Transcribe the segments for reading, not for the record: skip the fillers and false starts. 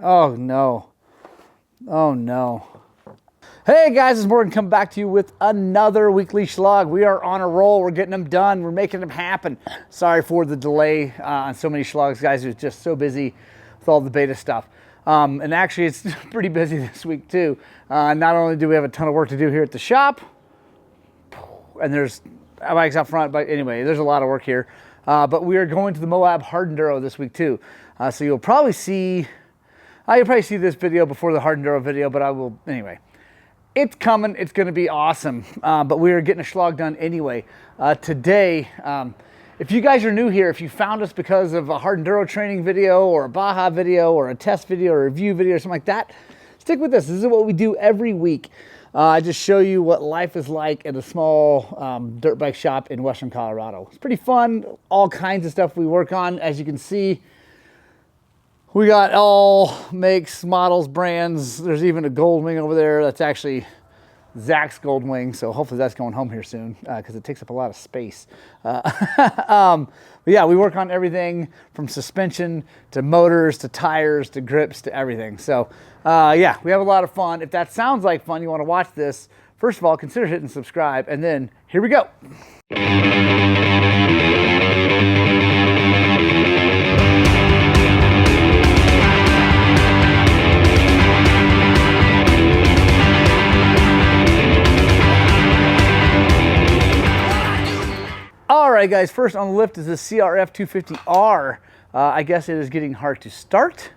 Oh no. Oh no. Hey guys, it's Morgan coming back to you with another weekly Shlog. We are on a roll. We're getting them done. We're making them happen. Sorry for the delay on so many Shlogs, guys. It was just so busy with all the beta stuff. And actually, it's pretty busy this week too. Not only do we have a ton of work to do here at the shop, and there's bikes out front, but anyway, there's a lot of work here. But we are going to the Moab Hard Enduro this week too. So you'll probably see this video before the Hard Enduro video, but I will, anyway. It's coming, it's gonna be awesome. But we are getting a Shlog done anyway. Today, if you guys are new here, if you found us because of a Hard Enduro training video or a Baja video or a test video or a review video or something like that, stick with us. This is what we do every week. I just show you what life is like at a small dirt bike shop in Western Colorado. It's pretty fun, all kinds of stuff we work on. As you can see, we got all makes, models, brands. There's even a gold wing over there. That's actually Zach's gold wing, so hopefully that's going home here soon because it takes up a lot of space. But yeah, we work on everything from suspension to motors to tires to grips to everything. So yeah, we have a lot of fun. If that sounds like fun, you want to watch this, first of all, consider hitting subscribe, and then here we go. All right, guys, first on the lift is the CRF 250R. I guess it is getting hard to start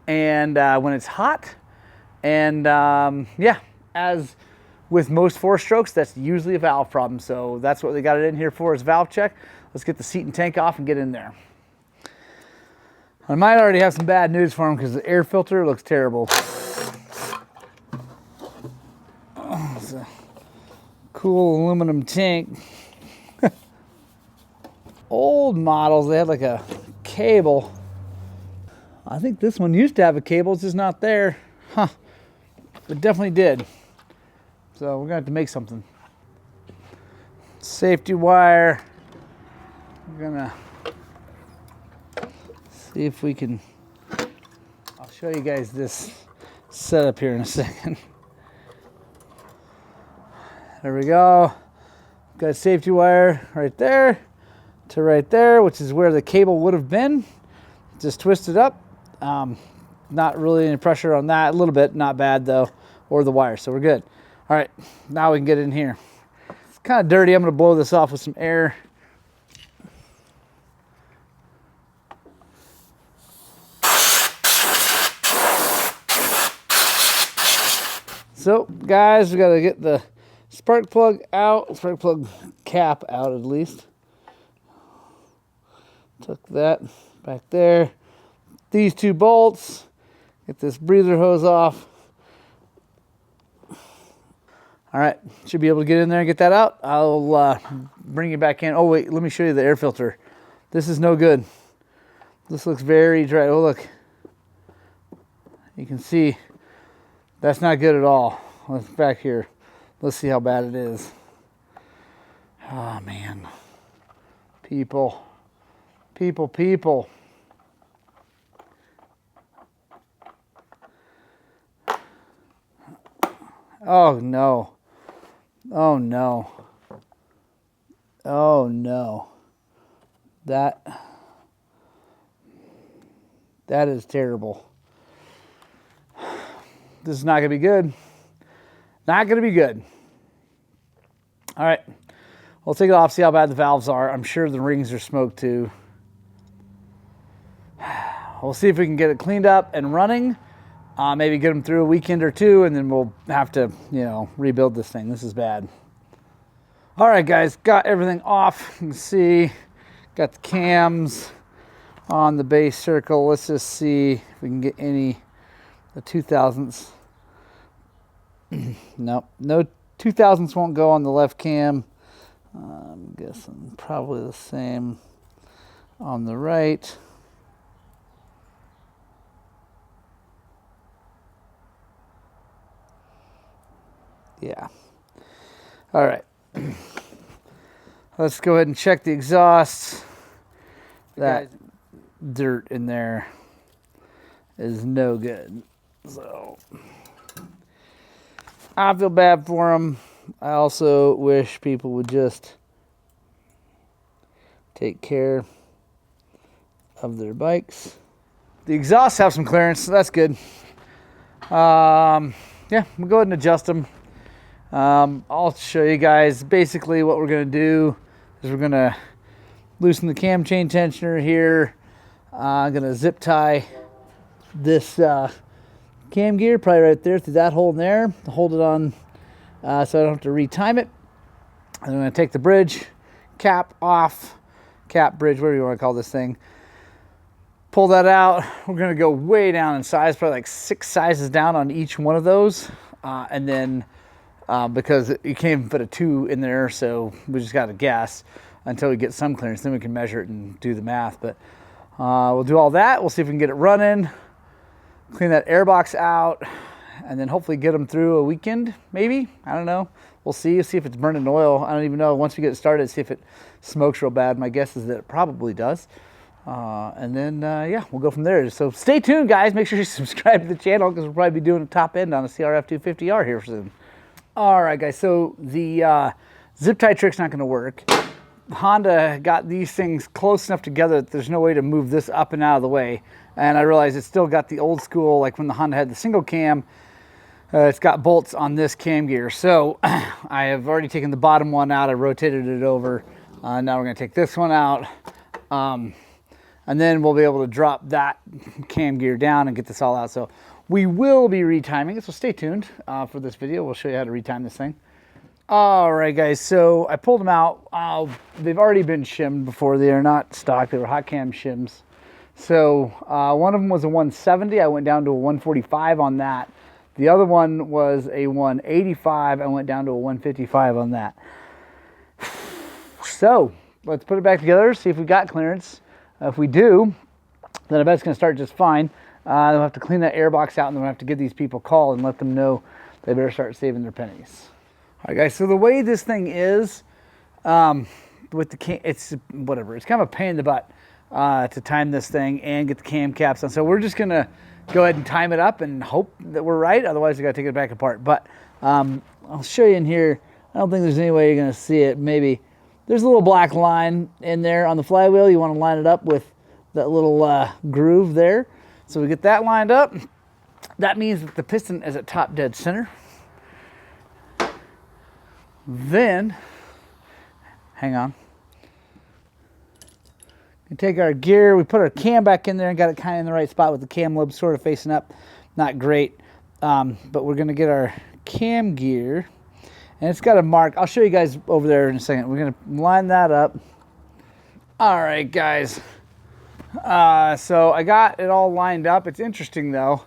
and when it's hot. And yeah, as with most four strokes, that's usually a valve problem. So that's what they got it in here for, is valve check. Let's get the seat and tank off and get in there. I might already have some bad news for them because the air filter looks terrible. Oh, it's a cool aluminum tank. Old models, they had like a cable. I think this one used to have a cable, it's just not there. Huh, it definitely did. So we're gonna have to make something. Safety wire. We're gonna see if we can, I'll show you guys this setup here in a second. There we go. Got a safety wire right there to right there, which is where the cable would have been. Just twisted up. Not really any pressure on that. A little bit, not bad though, or the wire, so we're good. All right, now we can get in here. It's kind of dirty. I'm gonna blow this off with some air. So guys, we gotta get the spark plug out, spark plug cap out at least. Took that back there. These two bolts. Get this breather hose off. All right, should be able to get in there and get that out. I'll bring you back in. Oh wait, let me show you the air filter. This is no good. This looks very dry. Oh look, you can see that's not good at all. Let's back here. Let's see how bad it is. Oh man, people. People. Oh no. Oh no. Oh no. That is terrible. This is not gonna be good. Not gonna be good. All right. We'll take it off, see how bad the valves are. I'm sure the rings are smoked too. We'll see if we can get it cleaned up and running. Maybe get them through a weekend or two, and then we'll have to, you know, rebuild this thing. This is bad. All right, guys, got everything off. You can see, got the cams on the base circle. Let's just see if we can get any, the 2000s. Nope, no 2000s won't go on the left cam. I'm guessing probably the same on the right. Yeah. All right. Let's go ahead and check the exhaust. That dirt in there is no good. So I feel bad for them. I also wish people would just take care of their bikes. The exhausts have some clearance, so that's good. Yeah, we'll go ahead and adjust them. I'll show you guys basically what we're going to do is we're going to loosen the cam chain tensioner here. I'm going to zip tie this cam gear probably right there through that hole in there to hold it on so I don't have to retime it. And I'm going to take the bridge cap off, cap, bridge, whatever you want to call this thing. Pull that out. We're going to go way down in size, probably like 6 sizes down on each one of those. And then because you can't even put a 2 in there, so we just got to guess until we get some clearance. Then we can measure it and do the math. But we'll do all that. We'll see if we can get it running, clean that air box out, and then hopefully get them through a weekend, maybe. I don't know. We'll see. See if it's burning oil. I don't even know. Once we get it started, see if it smokes real bad. My guess is that it probably does. And then, yeah, we'll go from there. So stay tuned, guys. Make sure you subscribe to the channel because we'll probably be doing a top end on a CRF 250R here soon. All right, guys. So the zip tie trick's not going to work. Honda got these things close enough together that there's no way to move this up and out of the way. And I realized it's still got the old school, like when the Honda had the single cam, it's got bolts on this cam gear. So I have already taken the bottom one out. I rotated it over. Now we're going to take this one out. And then we'll be able to drop that cam gear down and get this all out. So we will be retiming it, so stay tuned for this video. We'll show you how to retime this thing. All right, guys, so I pulled them out. They've already been shimmed before. They are not stock. They were hot cam shims. So one of them was a 170. I went down to a 145 on that. The other one was a 185. I went down to a 155 on that. So let's put it back together, see if we got clearance. If we do, then I bet it's going to start just fine. We'll have to clean that air box out, and then we'll have to give these people a call and let them know they better start saving their pennies. All right, guys, so the way this thing is, with the cam, it's whatever. It's kind of a pain in the butt to time this thing and get the cam caps on. So we're just going to go ahead and time it up and hope that we're right. Otherwise, we got to take it back apart. But I'll show you in here. I don't think there's any way you're going to see it. Maybe. There's a little black line in there on the flywheel. You want to line it up with that little groove there. So we get that lined up. That means that the piston is at top dead center. Then, hang on. We take our gear, we put our cam back in there and got it kind of in the right spot with the cam lobe sort of facing up. Not great, but we're going to get our cam gear. And it's got a mark. I'll show you guys over there in a second. We're going to line that up. All right, guys. So I got it all lined up. It's interesting, though.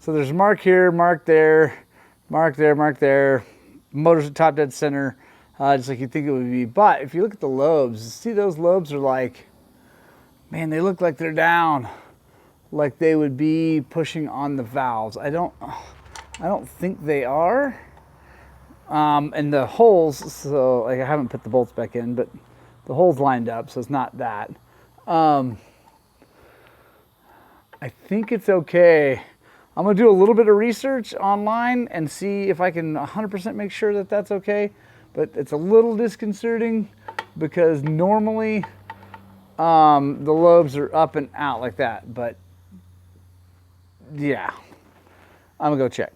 So there's a mark here, mark there, mark there, mark there. Motor's at top dead center, just like you'd think it would be. But if you look at the lobes, see those lobes are like, man, they look like they're down. Like they would be pushing on the valves. I don't think they are. And the holes, so like I haven't put the bolts back in, but the holes lined up, so it's not that. I think it's okay. I'm gonna do a little bit of research online and see if I can 100% make sure that that's okay. But it's a little disconcerting because normally the lobes are up and out like that. But yeah, I'm gonna go check.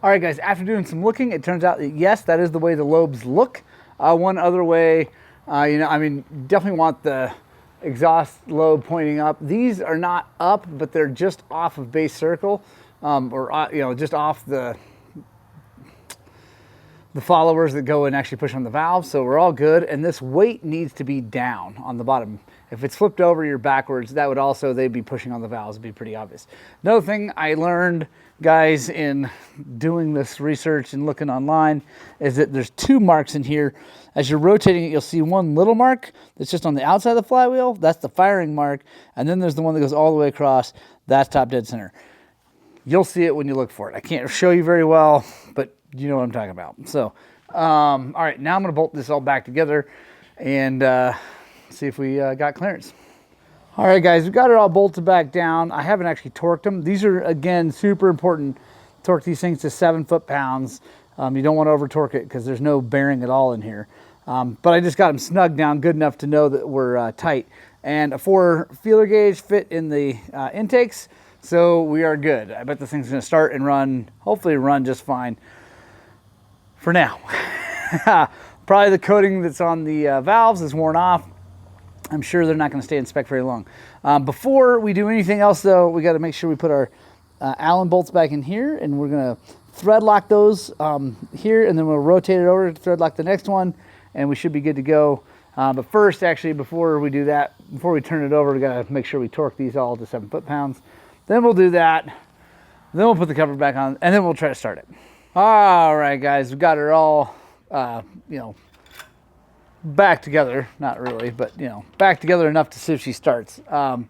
All right, guys, after doing some looking, it turns out that yes, that is the way the lobes look. One other way, definitely want the exhaust lobe pointing up. These are not up, but they're just off of base circle, or just off the followers that go and actually push on the valve. So we're all good. And this weight needs to be down on the bottom. If it's flipped over, you're backwards. That would also, they'd be pushing on the valves. It'd be pretty obvious. Another thing I learned, guys, in doing this research and looking online is that there's 2 marks in here. As you're rotating it, you'll see one little mark that's just on the outside of the flywheel. That's the firing mark. And then there's the one that goes all the way across. That's top dead center. You'll see it when you look for it. I can't show you very well, but you know what I'm talking about. So, all right, now I'm going to bolt this all back together and see if we got clearance. All right, guys, we've got it all bolted back down. I haven't actually torqued them. These are, again, super important. Torque these things to 7 foot-pounds. You don't want to over-torque it because there's no bearing at all in here. But I just got them snugged down good enough to know that we're tight. And a 4 feeler gauge fit in the intakes, so we are good. I bet this thing's going to start and run, hopefully run just fine for now. Probably the coating that's on the valves is worn off. I'm sure they're not going to stay in spec very long. Before we do anything else, though, we got to make sure we put our Allen bolts back in here, and we're going to thread lock those here, and then we'll rotate it over to thread lock the next one, and we should be good to go. But first, actually, before we do that, before we turn it over, we got to make sure we torque these all to 7 foot-pounds. Then we'll do that. Then we'll put the cover back on, and then we'll try to start it. All right, guys, we've got it all, you know, back together. Not really, but, you know, back together enough to see if she starts. I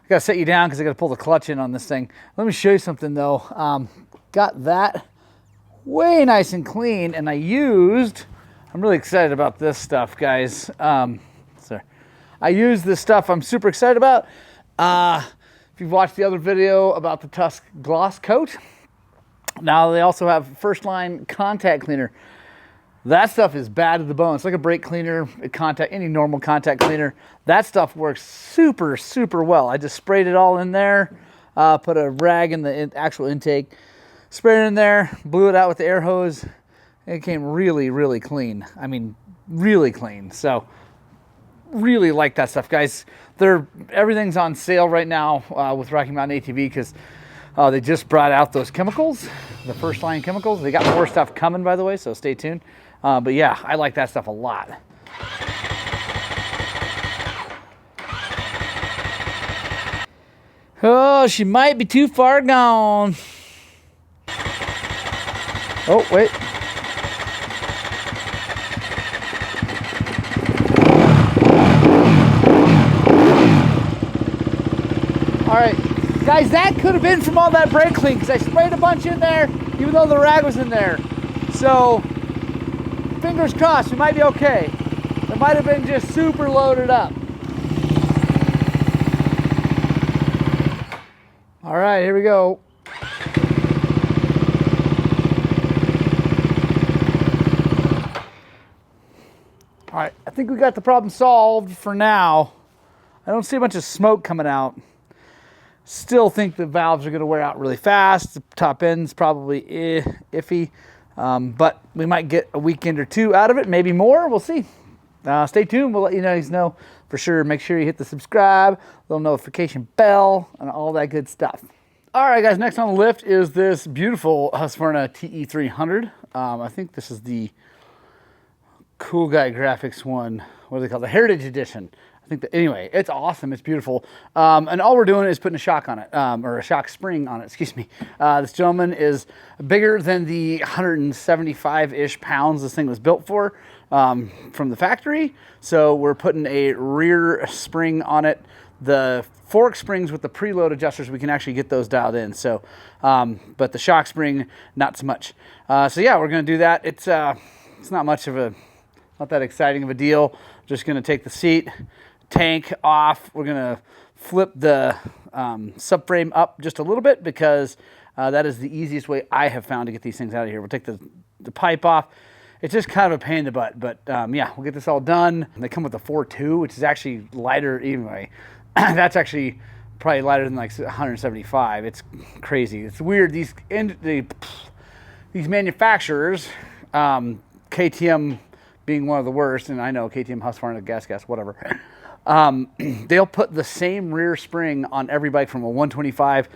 got to set you down because I got to pull the clutch in on this thing. Let me show you something, though. Got that way nice and clean, and I'm really excited about this stuff, guys. I use this stuff I'm super excited about. If you've watched the other video about the Tusk gloss coat, now they also have first line contact cleaner. That stuff is bad to the bone. It's like a brake cleaner, any normal contact cleaner. That stuff works super, super well. I just sprayed it all in there, put a rag in the actual intake, sprayed it in there, blew it out with the air hose. It came really, really clean. I mean, really clean. So, really like that stuff, guys. Everything's on sale right now with Rocky Mountain ATV because they just brought out those chemicals, the first line chemicals. They got more stuff coming, by the way, so stay tuned. But yeah, I like that stuff a lot. Oh, she might be too far gone. Oh, wait. All right, guys, that could have been from all that brake clean because I sprayed a bunch in there, even though the rag was in there. So, fingers crossed, we might be okay. It might have been just super loaded up. All right, here we go. All right, I think we got the problem solved for now. I don't see a bunch of smoke coming out. Still think the valves are going to wear out really fast. The top end's probably iffy, but we might get a weekend or two out of it, maybe more. We'll see. Stay tuned. We'll let you guys know for sure. Make sure you hit the subscribe, little notification bell, and all that good stuff. All right, guys, next on the lift is this beautiful Husqvarna TE300. I think this is the Cool Guy Graphics one. What do they call it? The Heritage Edition. I think that, anyway, it's awesome. It's beautiful. And all we're doing is putting a shock on it, or a shock spring on it, excuse me. This gentleman is bigger than the 175-ish pounds this thing was built for from the factory. So we're putting a rear spring on it. The fork springs with the preload adjusters, we can actually get those dialed in. So, but the shock spring, not so much. So yeah, we're going to do that. It's not much of a, not that exciting of a deal. Just going to take the seat, tank off. We're going to flip the subframe up just a little bit because that is the easiest way I have found to get these things out of here. We'll take the pipe off. It's just kind of a pain in the butt, but yeah, we'll get this all done. They come with a 4.2, which is actually lighter anyway. That's actually probably lighter than like 175. It's crazy. It's weird. These manufacturers, KTM being one of the worst, and I know KTM, Husqvarna, gas, whatever. They'll put the same rear spring on every bike from a 125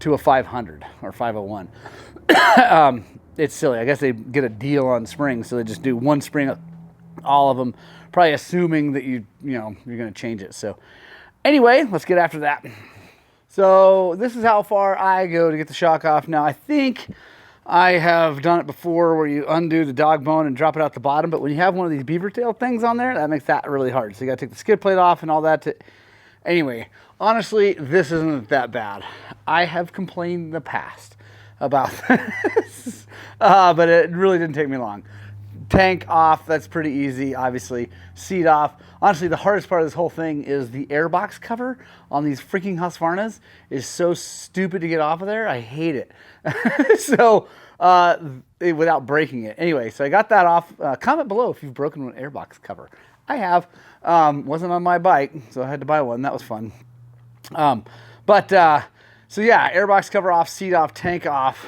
to a 500 or 501. It's silly. I guess they get a deal on springs, so they just do one spring, all of them, probably assuming that you're going to change it. So anyway, let's get after that. So this is how far I go to get the shock off. Now I think I have done it before where you undo the dog bone and drop it out the bottom, but when you have one of these beaver tail things on there, that makes that really hard. So you got to take the skid plate off and all that. Anyway, honestly, this isn't that bad. I have complained in the past about this, but it really didn't take me long. Tank off, that's pretty easy, obviously. Seat off. Honestly, the hardest part of this whole thing is the airbox cover on these freaking Husqvarnas is so stupid to get off of there. I hate it. So, without breaking it. Anyway, so I got that off. Comment below if you've broken an airbox cover. I have. Wasn't on my bike, so I had to buy one. That was fun. So yeah, airbox cover off, seat off, tank off.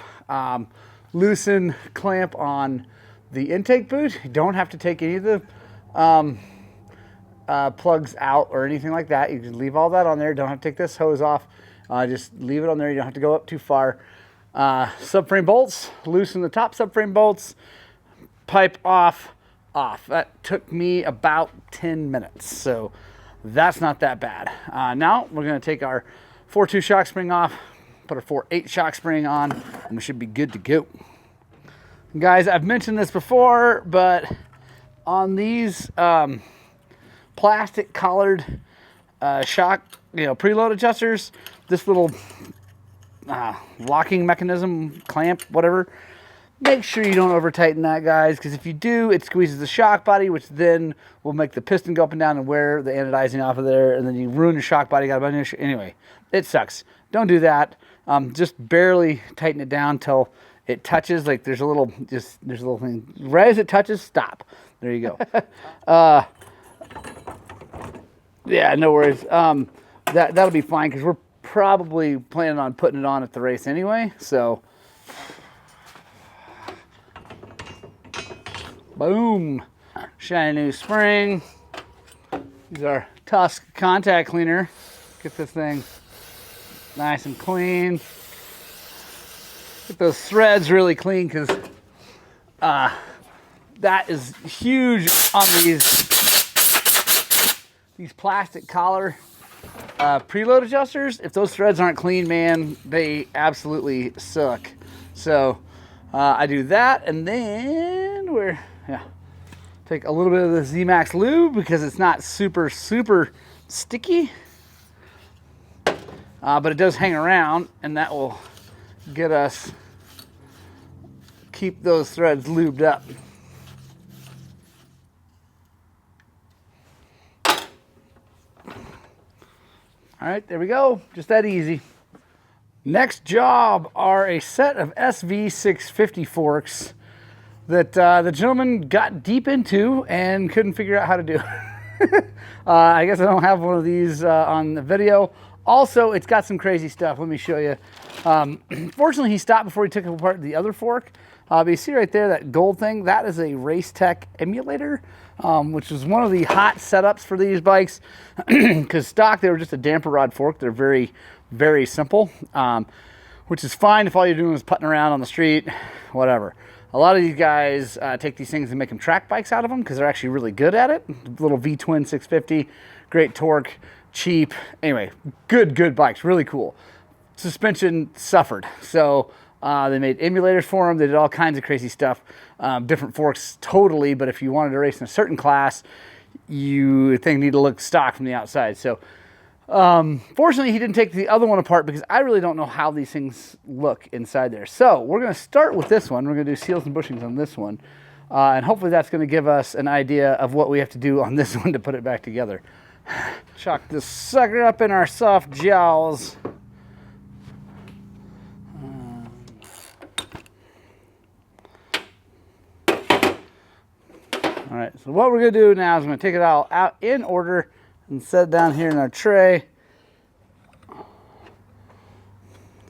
Loosen clamp on the intake boot. You don't have to take any of the plugs out or anything like that. You can leave all that on there. Don't have to take this hose off. Just leave it on there. You don't have to go up too far. Subframe bolts. Loosen the top subframe bolts. Pipe off. That took me about 10 minutes. So that's not that bad. Now we're going to take our 4.2 shock spring off. Put our 4.8 shock spring on. And we should be good to go. Guys, I've mentioned this before, but on these plastic collared shock, preload adjusters, this little locking mechanism, clamp, whatever, make sure you don't over tighten that, guys, because if you do, it squeezes the shock body, which then will make the piston go up and down and wear the anodizing off of there, and then you ruin your shock body. Got a bunch of issue. Anyway, it sucks. Don't do that. Just barely tighten it down till it touches. Like there's a little thing. Right as it touches, stop. There you go. Yeah, no worries. That'll be fine because we're probably planning on putting it on at the race anyway. So, boom, shiny new spring. Use our Tusk contact cleaner. Get this thing nice and clean. Get those threads really clean because that is huge on these plastic collar preload adjusters. If those threads aren't clean, man, they absolutely suck. So I do that, and then take a little bit of the Z-Max lube because it's not super sticky, but it does hang around, and that will get us keep those threads lubed up. All right, there we go. Just that easy. Next job are a set of SV650 forks that the gentleman got deep into and couldn't figure out how to do. I guess I don't have one of these on the video. Also, it's got some crazy stuff. Let me show you. Fortunately, he stopped before he took apart the other fork. But you see right there, that gold thing? That is a Race Tech emulator, which is one of the hot setups for these bikes. Because stock, they were just a damper rod fork. They're very, very simple, which is fine if all you're doing is putting around on the street, whatever. A lot of these guys take these things and make them track bikes out of them because they're actually really good at it. Little V-twin 650, great torque, cheap. Anyway, good bikes, really cool. Suspension suffered, so they made emulators for them. They did all kinds of crazy stuff, different forks totally, but if you wanted to race in a certain class, you need to look stock from the outside. So fortunately, he didn't take the other one apart because I really don't know how these things look inside there. So we're going to start with this one. We're going to do seals and bushings on this one, and hopefully that's going to give us an idea of what we have to do on this one to put it back together. Chuck this sucker up in our soft jowls. All right, so what we're going to do now is I'm going to take it all out in order and set it down here in our tray.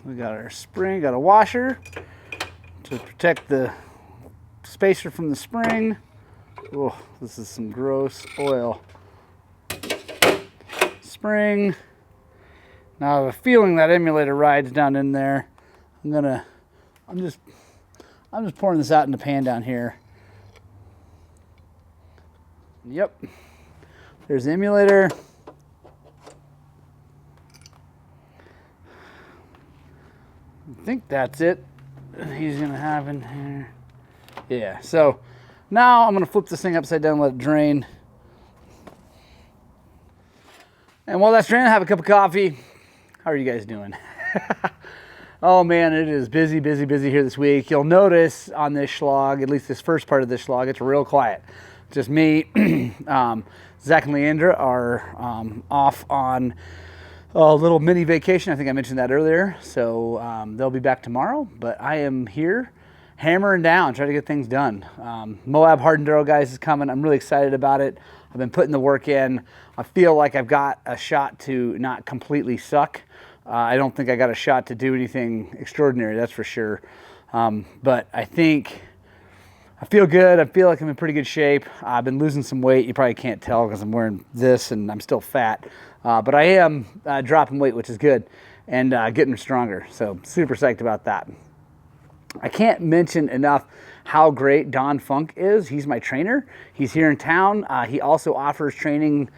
We got our spring, got a washer to protect the spacer from the spring. Oh, this is some gross oil. Spring. Now I have a feeling that emulator rides down in there. I'm just pouring this out in the pan down here. Yep. There's the emulator. I think that's it that he's going to have in here. Yeah, so now I'm going to flip this thing upside down and let it drain. And while that's draining, have a cup of coffee. How are you guys doing? Oh man, it is busy, busy, busy here this week. You'll notice on this Shlog, at least this first part of this Shlog, it's real quiet. Just me, Zach and Leandra are off on a little mini vacation. I think I mentioned that earlier. So they'll be back tomorrow, but I am here hammering down, trying to get things done. Moab Hard Enduro guys is coming. I'm really excited about it. I've been putting the work in. I feel like I've got a shot to not completely suck. I don't think I got a shot to do anything extraordinary, that's for sure. But I think I feel good. I feel like I'm in pretty good shape. I've been losing some weight. You probably can't tell because I'm wearing this and I'm still fat. But I am dropping weight, which is good, and getting stronger. So super psyched about that. I can't mention enough how great Don Funk is. He's my trainer. He's here in town. He also offers training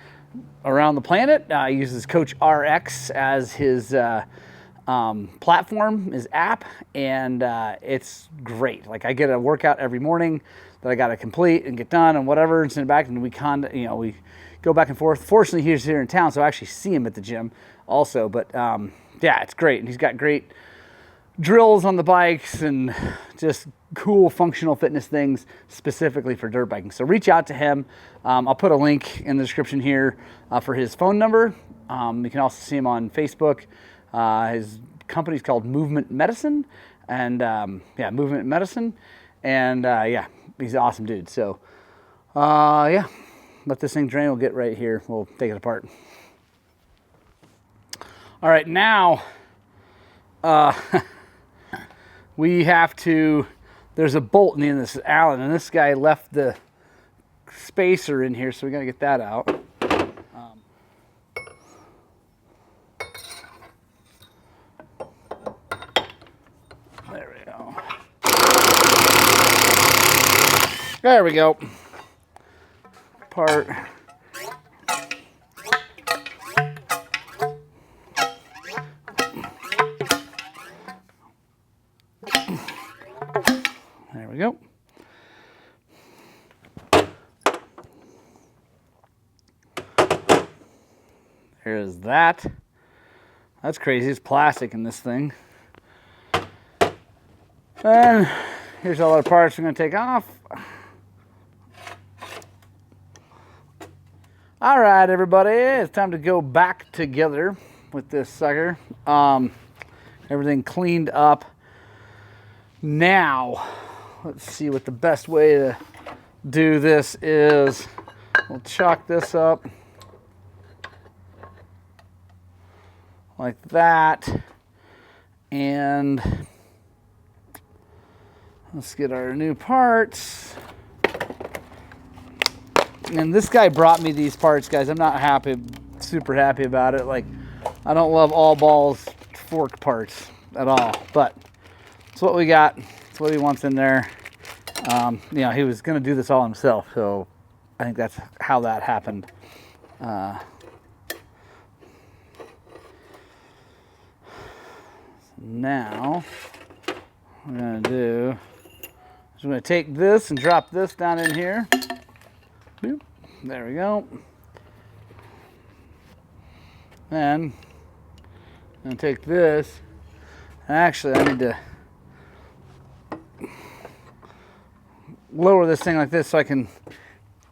around the planet. He uses Coach RX as his platform, his app, and it's great. Like, I get a workout every morning that I got to complete and get done and whatever, and send it back, and we go back and forth. Fortunately, he's here in town, so I actually see him at the gym also. But yeah, it's great, and he's got great drills on the bikes and just cool functional fitness things specifically for dirt biking. So reach out to him. I'll put a link in the description here for his phone number. You can also see him on Facebook. His company's called Movement Medicine, and yeah, Movement Medicine, and yeah, he's an awesome dude. So yeah, let this thing drain. We'll get right here. We'll take it apart. All right, now we have to, there's a bolt in the end of this Allen, and this guy left the spacer in here, so we got to get that out. There we go. There we go. Part. There we go. There's that. That's crazy. It's plastic in this thing. And here's all our parts we're going to take off. All right, everybody. It's time to go back together with this sucker. Everything cleaned up. Now, let's see what the best way to do this is. We'll chalk this up like that, and let's get our new parts. And this guy brought me these parts, guys. I'm not super happy about it. Like, I don't love all balls fork parts at all, but it's what we got. It's what he wants in there. You know, he was going to do this all himself, so I think that's how that happened. Now, what we're going to do is we're going to take this and drop this down in here. Boop. There we go. Then, I'm going to take this. Actually, I need to lower this thing like this so I can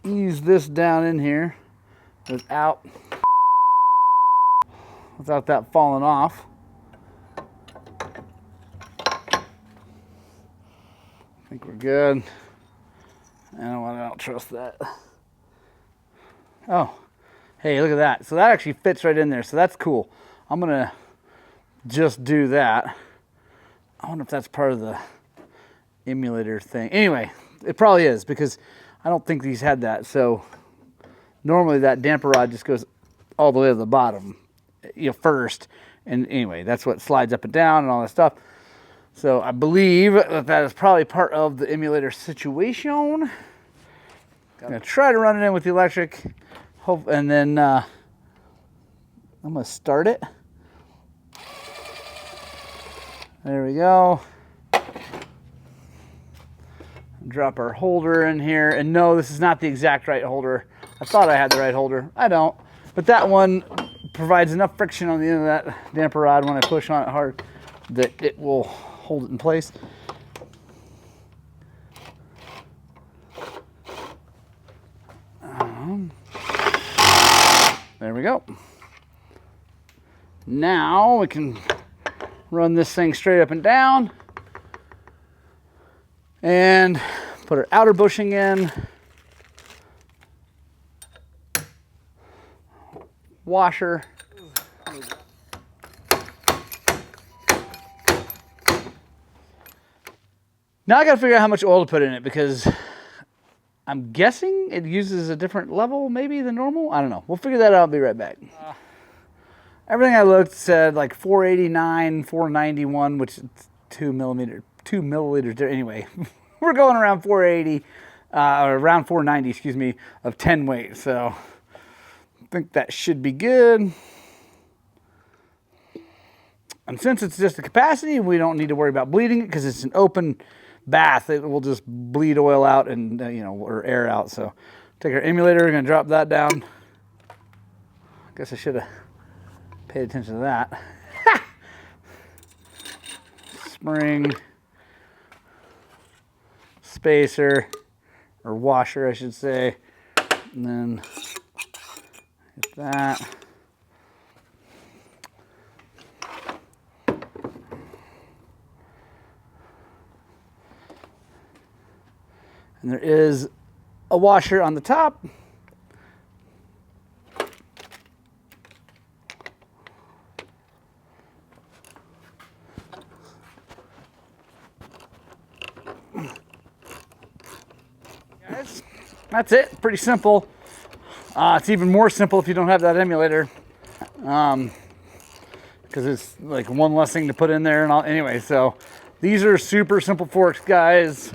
ease this down in here without that falling off. I think we're good. I don't trust that. Oh, hey, look at that. So that actually fits right in there. So that's cool. I'm going to just do that. I wonder if that's part of the emulator thing. Anyway, it probably is, because I don't think these had that. So normally that damper rod just goes all the way to the bottom, you know, first. And anyway, that's what slides up and down and all that stuff. So I believe that is probably part of the emulator situation. I'm going to try to run it in with the electric, and then I'm going to start it. There we go. Drop our holder in here. And no, this is not the exact right holder. I thought I had the right holder. I don't. But that one provides enough friction on the end of that damper rod when I push on it hard that it will hold it in place. There we go. Now we can run this thing straight up and down and put our outer bushing in. Washer. Now I gotta figure out how much oil to put in it, because I'm guessing it uses a different level maybe than normal. I don't know. We'll figure that out. I'll be right back. Everything I looked said like 489, 491, which is 2 milliliters. Anyway, we're going around 480, or around 490, excuse me, of 10 weight. So I think that should be good. And since it's just a capacity, we don't need to worry about bleeding it, because it's an open bath. It will just bleed oil out and or air out. So take our emulator, we're gonna drop that down. I guess I should have paid attention to that. Spring, spacer, or washer I should say, and then get that. And there is a washer on the top. Guys, that's it. Pretty simple. It's even more simple if you don't have that emulator, because it's like one less thing to put in there. And all. Anyway, so these are super simple forks, guys.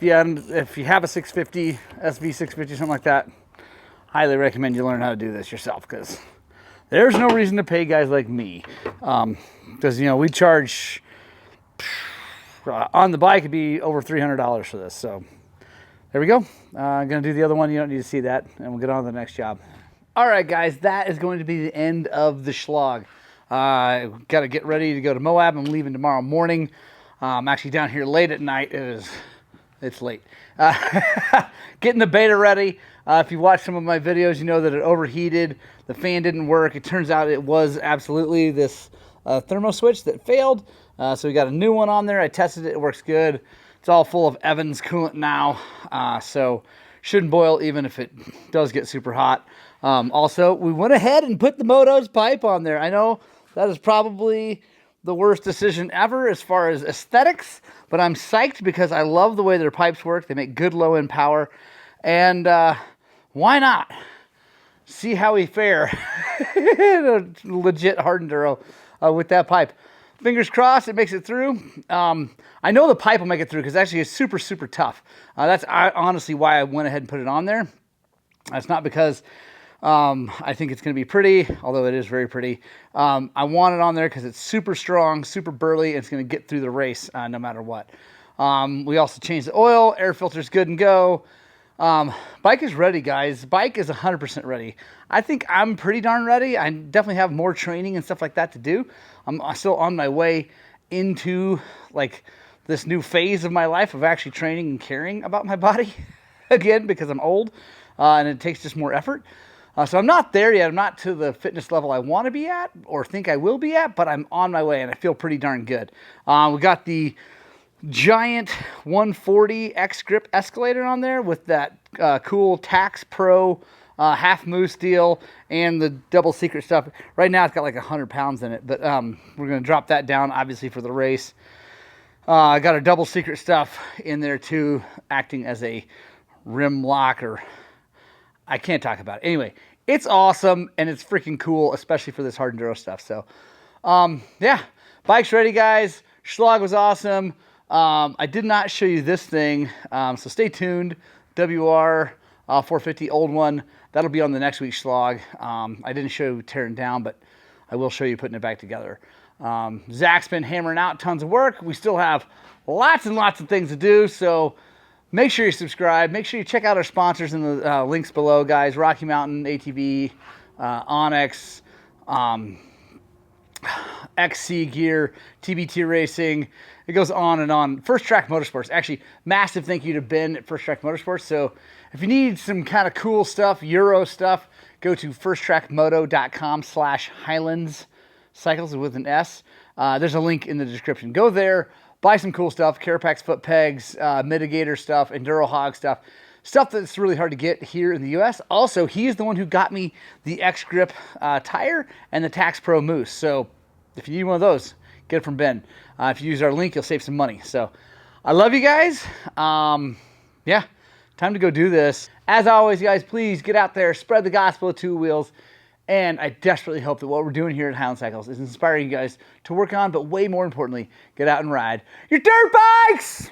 If you have a 650, SV 650, something like that, highly recommend you learn how to do this yourself, because there's no reason to pay guys like me. Because, we charge, on the bike, it'd be over $300 for this. So there we go. I'm going to do the other one. You don't need to see that. And we'll get on to the next job. All right, guys, that is going to be the end of the Shlog. Got to get ready to go to Moab. I'm leaving tomorrow morning. I'm actually down here late at night. It's late. Getting the beta ready. If you watch some of my videos, you know that it overheated. The fan didn't work. It turns out it was absolutely this thermo switch that failed. So we got a new one on there. I tested it. It works good. It's all full of Evans coolant now. So shouldn't boil even if it does get super hot. Also, we went ahead and put the Moto's pipe on there. I know that is probably the worst decision ever as far as aesthetics, but I'm psyched because I love the way their pipes work. They make good low-end power, and why not see how we fare legit hard enduro with that pipe. Fingers crossed it makes it through. I know the pipe will make it through, because actually it's super, super tough. That's honestly why I went ahead and put it on there. That's not because I think it's going to be pretty, although it is very pretty. I want it on there because it's super strong, super burly, and it's going to get through the race no matter what. We also changed the oil. Air filter's good and go. Bike is ready, guys. Bike is 100% ready. I think I'm pretty darn ready. I definitely have more training and stuff like that to do. I'm still on my way into like this new phase of my life of actually training and caring about my body again, because I'm old and it takes just more effort. So I'm not there yet. I'm not to the fitness level I want to be at or think I will be at, but I'm on my way and I feel pretty darn good. We got the giant 140 X grip escalator on there with that cool Tax Pro half moose deal and the double secret stuff. Right now it's got like 100 pounds in it, but we're going to drop that down obviously for the race. I got our double secret stuff in there too, acting as a rim lock, or I can't talk about it. Anyway, it's awesome and it's freaking cool, especially for this hard enduro stuff. So yeah, bike's ready, guys. Shlog was awesome. I did not show you this thing, so stay tuned. WR 450, old one. That'll be on the next week's Shlog. I didn't show you tearing down, but I will show you putting it back together. Zach's been hammering out tons of work. We still have lots and lots of things to do, so make sure you subscribe. Make sure you check out our sponsors in the links below, guys. Rocky Mountain, ATV, Onyx, XC gear, TBT racing. It goes on and on. First Track Motorsports. Actually, massive thank you to Ben at First Track Motorsports. So if you need some kind of cool stuff, Euro stuff, go to firsttrackmoto.com/Highlands cycles with an S. There's a link in the description. Go there, buy some cool stuff, Carapax foot pegs, mitigator stuff, Enduro hog stuff that's really hard to get here in the US. Also, he's the one who got me the X-Grip tire and the Tax Pro Moose. So if you need one of those, get it from Ben. If you use our link, you'll save some money. So I love you guys. Yeah, time to go do this. As always, guys, please get out there, spread the gospel of two wheels. And I desperately hope that what we're doing here at Highland Cycles is inspiring you guys to work on, but way more importantly, get out and ride your dirt bikes!